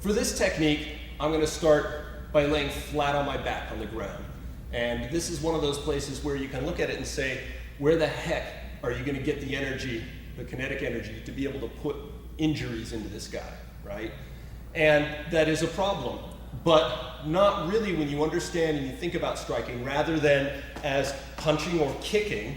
For this technique, I'm going to start by laying flat on my back on the ground. And this is one of those places where you can look at it and say, where the heck are you going to get the energy, the kinetic energy, to be able to put injuries into this guy, right? And that is a problem, but not really when you understand and you think about striking rather than as punching or kicking.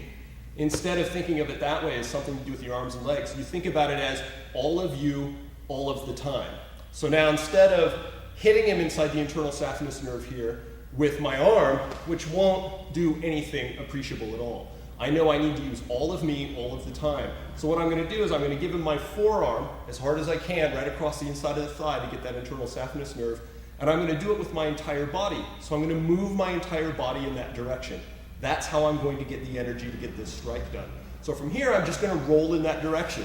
Instead of thinking of it that way as something to do with your arms and legs, you think about it as all of you, all of the time. So now instead of hitting him inside the internal saphenous nerve here with my arm, which won't do anything appreciable at all, I know I need to use all of me all of the time. So what I'm going to do is I'm going to give him my forearm as hard as I can right across the inside of the thigh to get that internal saphenous nerve, and I'm going to do it with my entire body. So I'm going to move my entire body in that direction. That's how I'm going to get the energy to get this strike done. So from here, I'm just going to roll in that direction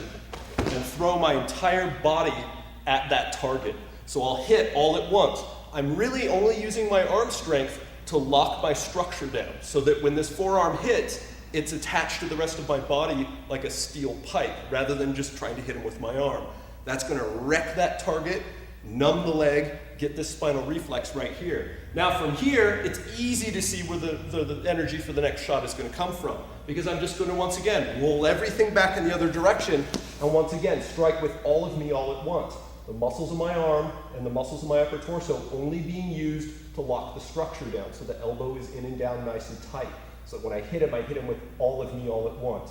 and throw my entire body at that target. So I'll hit all at once. I'm really only using my arm strength to lock my structure down so that when this forearm hits, it's attached to the rest of my body like a steel pipe rather than just trying to hit him with my arm. That's going to wreck that target, numb the leg, get this spinal reflex right here. Now from here, it's easy to see where the energy for the next shot is going to come from, because I'm just going to once again roll everything back in the other direction and once again strike with all of me all at once. The muscles of my arm and the muscles of my upper torso only being used to lock the structure down so the elbow is in and down nice and tight. So when I hit him with all of me all at once.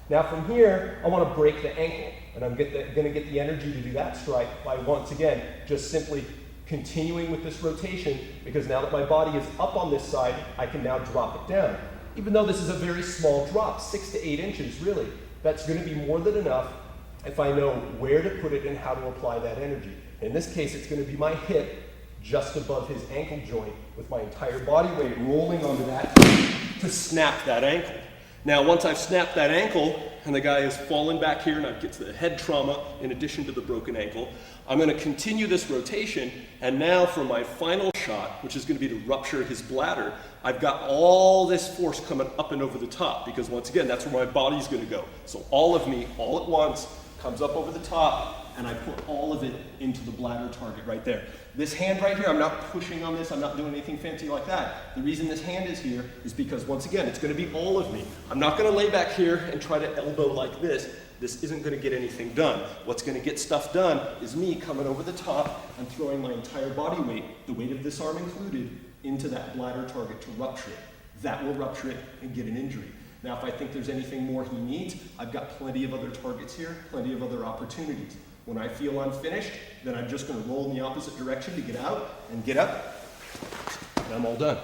Now from here, I want to break the ankle, and I'm going to get the energy to do that strike by once again just simply continuing with this rotation, because now that my body is up on this side, I can now drop it down. Even though this is a very small drop, 6 to 8 inches really, that's going to be more than enough if I know where to put it and how to apply that energy. In this case, it's going to be my hip just above his ankle joint with my entire body weight rolling onto that to snap that ankle. Now, once I've snapped that ankle and the guy has fallen back here and I get to the head trauma in addition to the broken ankle, I'm going to continue this rotation, and now for my final shot, which is going to be to rupture his bladder, I've got all this force coming up and over the top, because once again, that's where my body's going to go. So all of me, all at once, comes up over the top, and I put all of it into the bladder target right there. This hand right here, I'm not pushing on this, I'm not doing anything fancy like that. The reason this hand is here is because, once again, it's going to be all of me. I'm not going to lay back here and try to elbow like this. This isn't going to get anything done. What's going to get stuff done is me coming over the top and throwing my entire body weight, the weight of this arm included, into that bladder target to rupture it. That will rupture it and get an injury. Now, if I think there's anything more he needs, I've got plenty of other targets here, plenty of other opportunities. When I feel I'm finished, then I'm just going to roll in the opposite direction to get out and get up, and I'm all done.